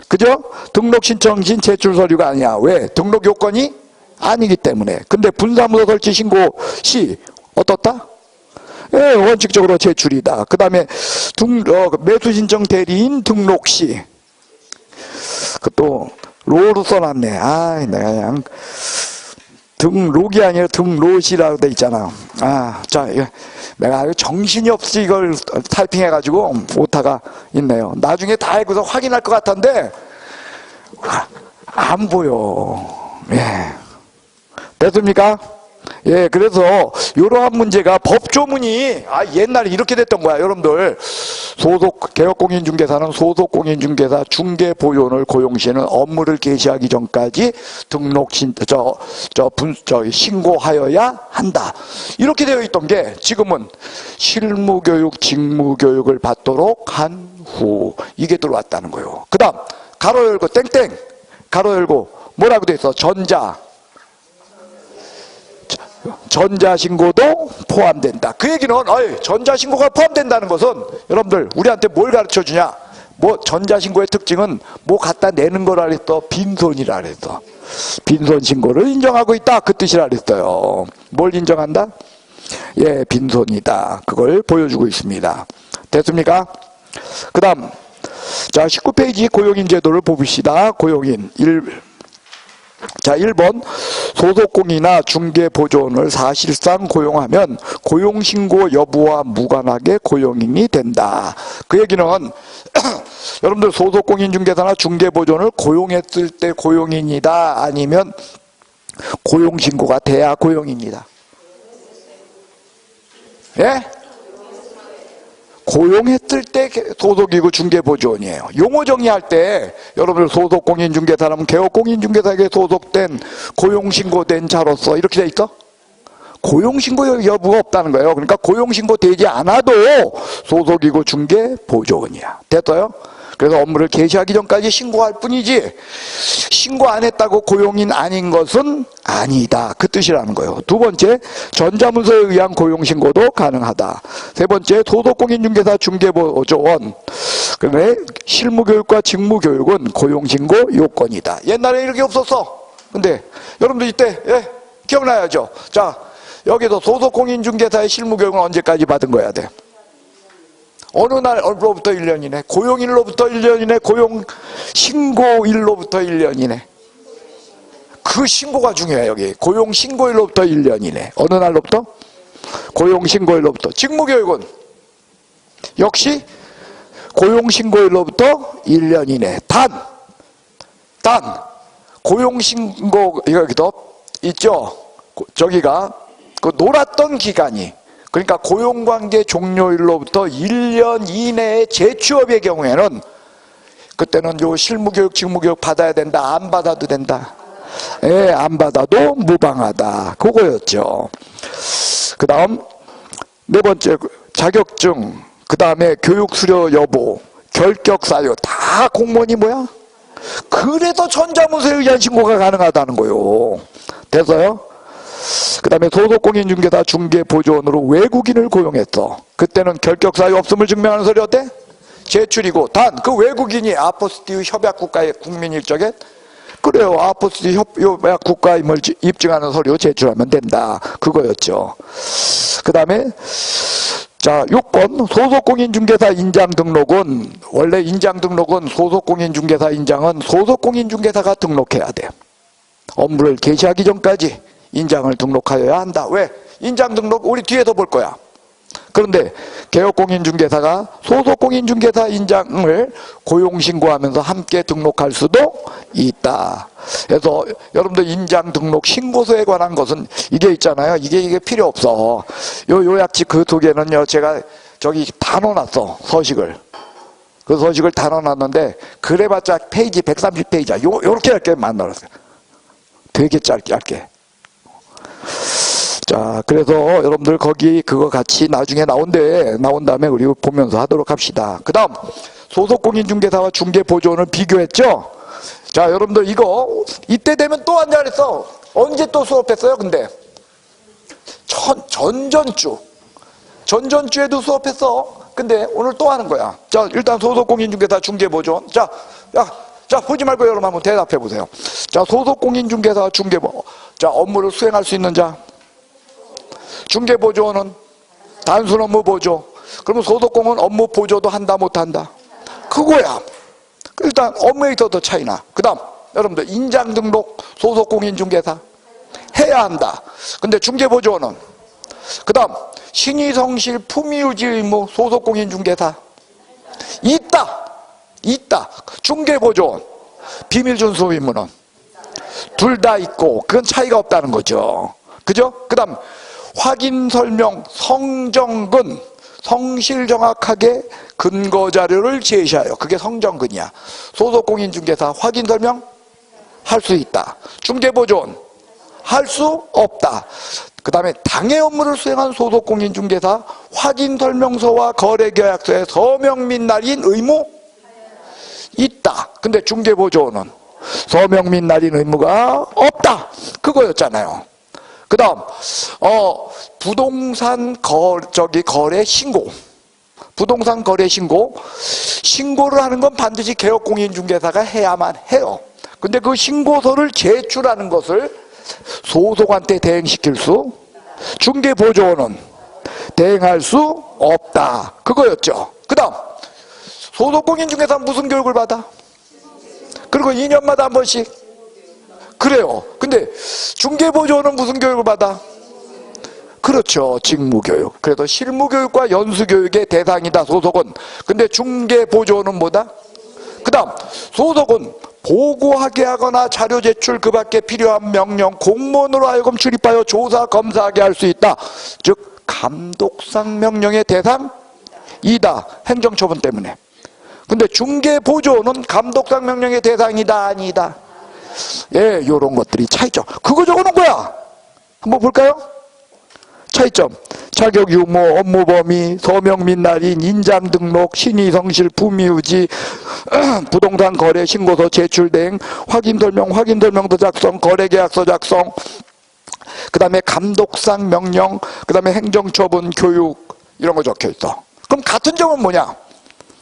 그죠? 등록 신청 시 제출 서류가 아니야. 왜? 등록 요건이 아니기 때문에. 근데 분사무소 설치 신고 시 어떻다? 예, 원칙적으로 제출이다. 그 다음에 매수 신청 대리인 등록 시, 그또 로로 써놨네. 아, 내가 그냥 등록이 아니라 등록이라고 돼 있잖아. 아, 자, 내가 아주 정신이 없이 이걸 타이핑해가지고 오타가 있네요. 나중에 다 알고서 확인할 것 같은데 안 보여. 예, 됐습니까? 예, 그래서 이러한 문제가 법조문이 옛날에 이렇게 됐던 거야. 여러분들, 개업공인중개사는 소속공인중개사 중개보존을 고용 시에는 업무를 개시하기 전까지 신고하여야 한다. 이렇게 되어 있던 게 지금은 실무교육, 직무교육을 받도록 한 후 이게 들어왔다는 거예요. 그 다음 가로 열고 땡땡 가로 열고 뭐라고 돼 있어? 전자신고도 포함된다. 그 얘기는 전자신고가 포함된다는 것은 여러분들 우리한테 뭘 가르쳐 주냐? 뭐 전자신고의 특징은 뭐 갖다 내는 거라 그랬어. 빈손이라 그랬어. 빈손신고를 인정하고 있다. 그 뜻이라 그랬어요. 뭘 인정한다? 예, 빈손이다. 그걸 보여주고 있습니다. 됐습니까? 그 다음 자 19페이지 고용인 제도를 봅시다. 고용인 1번 소속공이나 중개보조원을 사실상 고용하면 고용신고 여부와 무관하게 고용인이 된다. 그 얘기는 여러분들 소속공인중개사나 중개보조원을 고용했을 때 고용인이다, 아니면 고용신고가 돼야 고용인이다? 예? 고용했을 때 소속이고 중개보조원이에요. 용어 정의할 때 여러분들 소속공인중개사라면 개업공인중개사에게 소속된 고용신고된 자로서 이렇게 돼 있어? 고용신고 여부가 없다는 거예요. 그러니까 고용신고 되지 않아도 소속이고 중개보조원이야. 됐어요? 그래서 업무를 개시하기 전까지 신고할 뿐이지 신고 안 했다고 고용인 아닌 것은 아니다. 그 뜻이라는 거예요. 두 번째, 전자문서에 의한 고용신고도 가능하다. 세 번째, 소속공인중개사 중개보조원, 그다음에 실무교육과 직무교육은 고용신고 요건이다. 옛날에 이렇게 없었어. 근데 여러분들 이때 기억나야죠. 자, 여기서 소속공인중개사의 실무교육은 언제까지 받은 거야 돼? 어느 날로부터 1년이네. 고용일로부터 1년이네. 고용신고일로부터 1년이네. 그 신고가 중요해요. 여기 고용신고일로부터 1년 이내. 어느 날로부터? 고용신고일로부터. 직무교육은 역시 고용신고일로부터 1년 이내. 단 고용신고 여기도 있죠. 저기가 그 놀았던 기간이, 그러니까 고용관계 종료일로부터 1년 이내의 재취업의 경우에는 그때는 요 실무교육, 직무교육 받아야 된다. 안 받아도 된다. 예, 안 받아도 무방하다. 그거였죠. 그 다음 네 번째 자격증, 그 다음에 교육수료 여부, 결격사유 다 공무원이 뭐야? 그래도 전자문서에 의한 신고가 가능하다는 거요. 돼서요. 그 다음에 소속공인중개사 중개보조원으로 외국인을 고용했어. 그때는 결격사유 없음을 증명하는 서류 어때? 제출이고, 단 그 외국인이 아포스티의 협약국가의 국민일적에 그래요. 아포스티 협약국가임을 입증하는 서류 제출하면 된다. 그거였죠. 그 다음에 자 6번 소속공인중개사 인장등록은, 원래 인장등록은 소속공인중개사 인장은 소속공인중개사가 등록해야 돼. 업무를 개시하기 전까지 인장을 등록하여야 한다. 왜? 인장등록 우리 뒤에서 볼 거야. 그런데 개업공인중개사가 소속공인중개사 인장을 고용신고하면서 함께 등록할 수도 있다. 그래서 여러분들 인장등록 신고서에 관한 것은 이게 있잖아요. 이게 필요 없어. 요약지 그 두 개는요, 제가 저기 다 넣어놨어. 서식을. 그 서식을 다 넣어놨는데 그래봤자 페이지 130페이지야. 요렇게 얇게 만들었어요. 되게 짧게. 자, 그래서 여러분들 거기 그거 같이 나중에 나온 다음에 우리 보면서 하도록 합시다. 그 다음 소속공인중개사와 중개보조원을 비교했죠. 자, 여러분들 이거 이때 되면 또 한다 그랬어. 언제 또 수업했어요? 근데 전전주에도 수업했어. 근데 오늘 또 하는 거야. 자, 일단 소속공인중개사 중개보조원. 자 보지 말고 여러분 한번 대답해 보세요. 자, 소속공인중개사 중개보, 자, 업무를 수행할 수 있는 자. 중개보조원은 단순 업무 보조. 그러면 소속공은 업무 보조도 한다 못한다? 그거야. 일단 업무에 있어도 차이나. 그 다음 여러분들 인장등록 소속공인중개사 해야 한다. 근데 중개보조원은 그 다음 신의성실 품위유지 의무 소속공인중개사 있다. 중개보조원 비밀준수 의무는 둘 다 있고 그건 차이가 없다는 거죠. 그죠? 그 다음 확인설명 성정근, 성실 정확하게 근거자료를 제시하여, 그게 성정근이야. 소속공인중개사 확인설명 할 수 있다. 중개보조원 할 수 없다. 그 다음에 당해 업무를 수행한 소속공인중개사 확인설명서와 거래계약서에 서명 및 날인 의무 있다. 근데 중개보조원은 서명 및 날인 의무가 없다. 그거였잖아요. 그 다음 부동산 거래 신고, 부동산 거래 신고를 하는 건 반드시 개업공인중개사가 해야만 해요. 근데 그 신고서를 제출하는 것을 소속한테 대행시킬 수, 중개보조원은 대행할 수 없다. 그거였죠. 그 다음 소속공인중개사는 무슨 교육을 받아? 그리고 2년마다 한 번씩. 그래요. 근데 중개보조원은 무슨 교육을 받아? 그렇죠. 직무교육. 그래서 실무교육과 연수교육의 대상이다, 소속은. 근데 중개보조원은 뭐다? 그 다음 소속은 보고하게 하거나 자료 제출 그 밖에 필요한 명령, 공무원으로 하여금 출입하여 조사, 검사하게 할 수 있다. 즉 감독상 명령의 대상이다. 행정처분 때문에. 근데 중개보조원은 감독상 명령의 대상이다, 아니다? 예, 요런 것들이 차이점. 그거 적어놓은 거야. 한번 볼까요? 차이점. 자격 유무, 업무 범위, 서명 및 날인, 인장 등록, 신의 성실, 품위유지, 부동산 거래 신고서 제출 대행, 확인 설명서 작성, 거래 계약서 작성, 그 다음에 감독상 명령, 그 다음에 행정처분, 교육, 이런 거 적혀 있어. 그럼 같은 점은 뭐냐?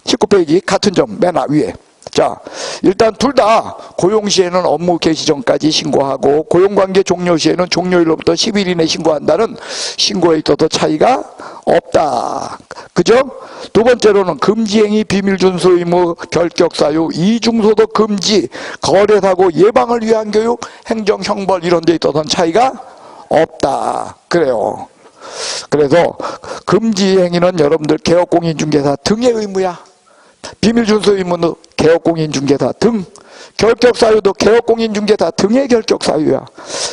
19페이지 같은 점 맨 위에 자, 일단 둘 다 고용 시에는 업무 개시 전까지 신고하고 고용관계 종료 시에는 종료일로부터 10일 이내 신고한다는 신고에 있어서 차이가 없다. 그죠? 두 번째로는 금지행위, 비밀준수 의무, 결격사유, 이중소득 금지, 거래사고 예방을 위한 교육, 행정형벌 이런 데 있어서는 차이가 없다. 그래요. 그래서 금지행위는 여러분들 개업공인중개사 등의 의무야. 비밀준수 의무는 개업공인중개사 등, 결격사유도 개업공인중개사 등의 결격사유야.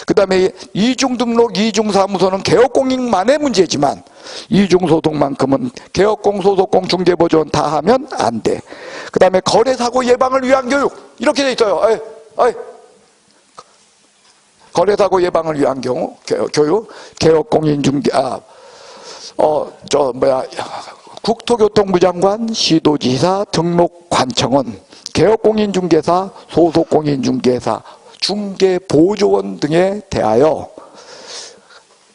그 다음에 이중등록, 이중사무소는 개업공인만의 문제지만 이중소득만큼은 개업공, 소속공, 중개보조원 다 하면 안 돼. 그 다음에 거래사고 예방을 위한 교육 이렇게 돼 있어요. 거래사고 예방을 위한 경우 교육, 개업공인중개 국토교통부 장관, 시도지사, 등록관청은 개업공인중개사, 소속공인중개사, 중개보조원 등에 대하여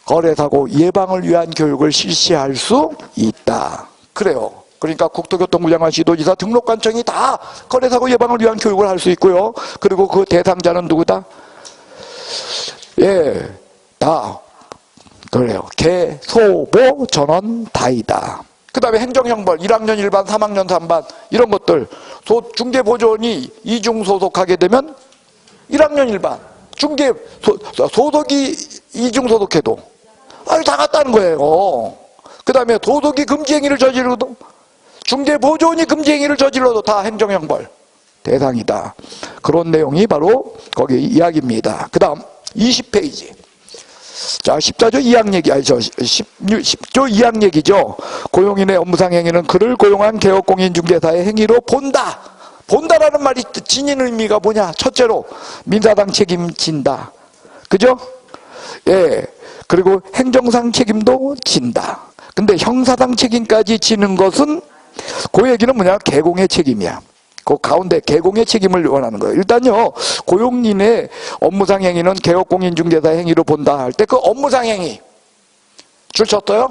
거래사고 예방을 위한 교육을 실시할 수 있다. 그래요. 그러니까 국토교통부 장관, 시도지사, 등록관청이 다 거래사고 예방을 위한 교육을 할 수 있고요. 그리고 그 대상자는 누구다? 예, 다 그래요. 개, 소, 모, 전원 다이다. 그 다음에 행정형벌 1학년 1반, 3학년 3반 이런 것들 중개보조원이 이중소속하게 되면 1학년 1반 소속이 이중소속해도 다 같다는 거예요. 그 다음에 소속이 금지행위를 저지르도 중개보조원이 금지행위를 저질러도 다 행정형벌 대상이다. 그런 내용이 바로 거기 이야기입니다. 그 다음 20페이지. 자, 14조 2항 얘기, 10조 2항 얘기죠. 고용인의 업무상 행위는 그를 고용한 개업공인중개사의 행위로 본다. 본다라는 말이 지닌 의미가 뭐냐? 첫째로 민사상 책임진다. 그죠? 예. 그리고 행정상 책임도 진다. 근데 형사상 책임까지 지는 것은 그 얘기는 뭐냐? 개공의 책임이야. 그 가운데 개공의 책임을 원하는 거예요. 일단요, 고용인의 업무상 행위는 개업공인중개사 행위로 본다 할 때 그 업무상 행위 줄 쳤어요?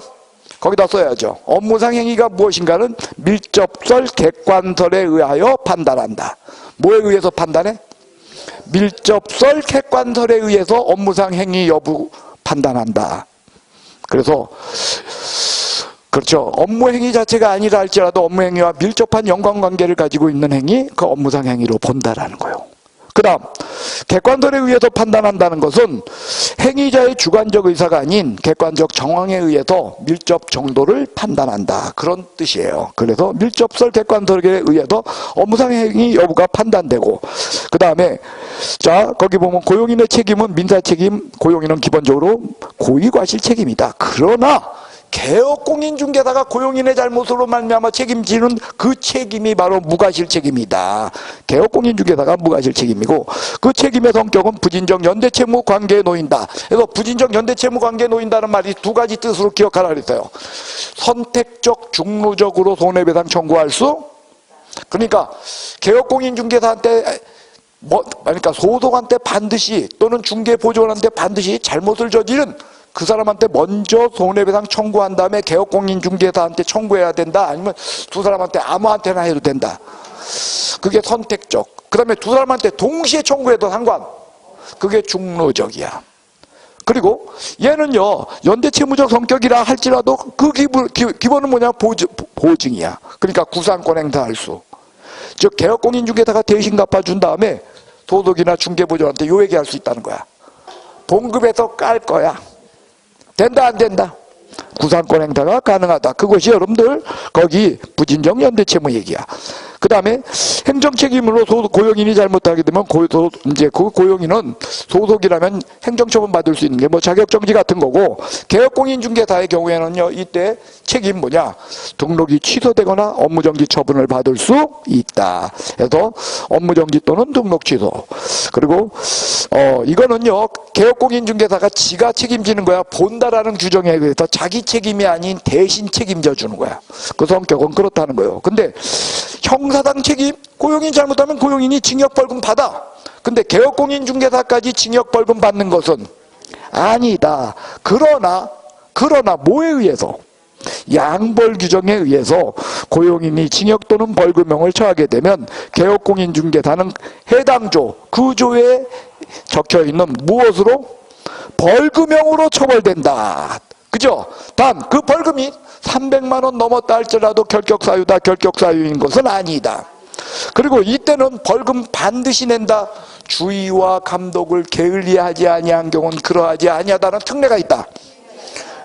거기다 써야죠. 업무상 행위가 무엇인가는 밀접설 객관설에 의하여 판단한다. 뭐에 의해서 판단해? 밀접설 객관설에 의해서 업무상 행위 여부 판단한다. 그래서 그렇죠. 업무 행위 자체가 아니라 할지라도 업무 행위와 밀접한 연관관계를 가지고 있는 행위, 그 업무상 행위로 본다라는 거예요. 그 다음 객관설에 의해서 판단한다는 것은 행위자의 주관적 의사가 아닌 객관적 정황에 의해서 밀접 정도를 판단한다. 그런 뜻이에요. 그래서 밀접설 객관설에 의해서 업무상 행위 여부가 판단되고, 그 다음에 자 거기 보면 고용인의 책임은 민사책임, 고용인은 기본적으로 고의과실 책임이다. 그러나 개업공인중개사가 고용인의 잘못으로 말미암아 책임지는 그 책임이 바로 무과실 책임이다. 개업공인중개사가 무과실 책임이고 그 책임의 성격은 부진적 연대채무 관계에 놓인다. 그래서 부진적 연대채무 관계에 놓인다는 말이 두 가지 뜻으로 기억하라 그랬어요. 선택적 중루적으로 손해배상 청구할 수, 그러니까 개업공인중개사한테 그러니까 소속한테 반드시 또는 중개보조원한테 반드시 잘못을 저지른 그 사람한테 먼저 손해배상 청구한 다음에 개업공인중개사한테 청구해야 된다. 아니면 두 사람한테 아무한테나 해도 된다. 그게 선택적. 그 다음에 두 사람한테 동시에 청구해도 상관. 그게 중로적이야. 그리고 얘는요, 연대채무적 성격이라 할지라도 그 기본은 뭐냐? 보증이야. 그러니까 구상권 행사할 수. 즉 개업공인중개사가 대신 갚아준 다음에 소속이나 중개보조한테 요 얘기할 수 있다는 거야. 봉급에서 깔 거야. 된다 안 된다? 구상권 행사가 가능하다. 그것이 여러분들 거기 부진적 연대채무 얘기야. 그 다음에 행정책임으로 고용인이 잘못하게 되면 이제 그 고용인은 소속이라면 행정처분 받을 수 있는 게 뭐 자격정지 같은 거고, 개업공인중개사의 경우에는요 이때 책임 뭐냐? 등록이 취소되거나 업무정지 처분을 받을 수 있다. 그래서 업무정지 또는 등록 취소. 그리고 이거는요 개업공인중개사가 지가 책임지는 거야. 본다라는 규정에 의해서 자기 책임이 아닌 대신 책임져 주는 거야. 그 성격은 그렇다는 거예요. 근데 형사상 책임, 고용인 잘못하면 고용인이 징역벌금 받아. 근데 개업공인중개사까지 징역벌금 받는 것은 아니다. 그러나 뭐에 의해서? 양벌 규정에 의해서 고용인이 징역 또는 벌금형을 처하게 되면 개업공인중개사는 해당 조, 그 조에 적혀있는 무엇으로? 벌금형으로 처벌된다. 그죠? 단 그 벌금이 300만 원 넘었다 할지라도 결격사유다. 결격사유인 것은 아니다. 그리고 이때는 벌금 반드시 낸다. 주의와 감독을 게을리하지 아니한 경우는 그러하지 아니하다는 특례가 있다.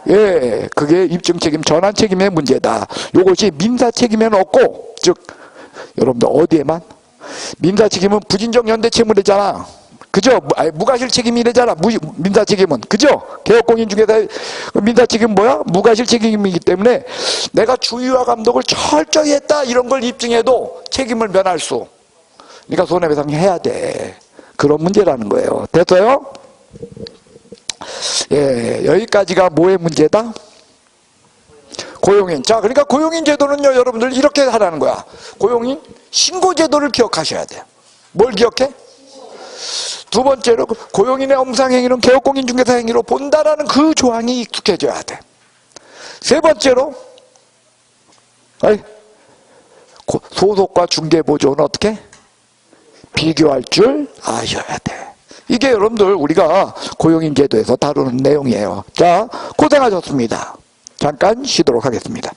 예, 그게 입증책임, 전환책임의 문제다. 이것이 민사책임에는 없고, 즉 여러분들 어디에만? 민사책임은 부진적 연대채무래잖아. 그죠? 무과실 책임이래잖아. 민사책임은. 그죠? 개업공인중개사 민사책임은 뭐야? 무과실 책임이기 때문에 내가 주의와 감독을 철저히 했다 이런 걸 입증해도 책임을 면할 수. 그러니까 손해배상 해야 돼. 그런 문제라는 거예요. 됐어요? 예, 여기까지가 뭐의 문제다? 고용인. 자, 그러니까 고용인 제도는요, 여러분들 이렇게 하라는 거야. 고용인 신고제도를 기억하셔야 돼요. 뭘 기억해? 두 번째로 고용인의 엄상행위는 개업공인중개사 행위로 본다라는 그 조항이 익숙해져야 돼. 세 번째로 소속과 중개보조는 어떻게? 비교할 줄 아셔야 돼. 이게 여러분들 우리가 고용인 제도에서 다루는 내용이에요. 자, 고생하셨습니다. 잠깐 쉬도록 하겠습니다.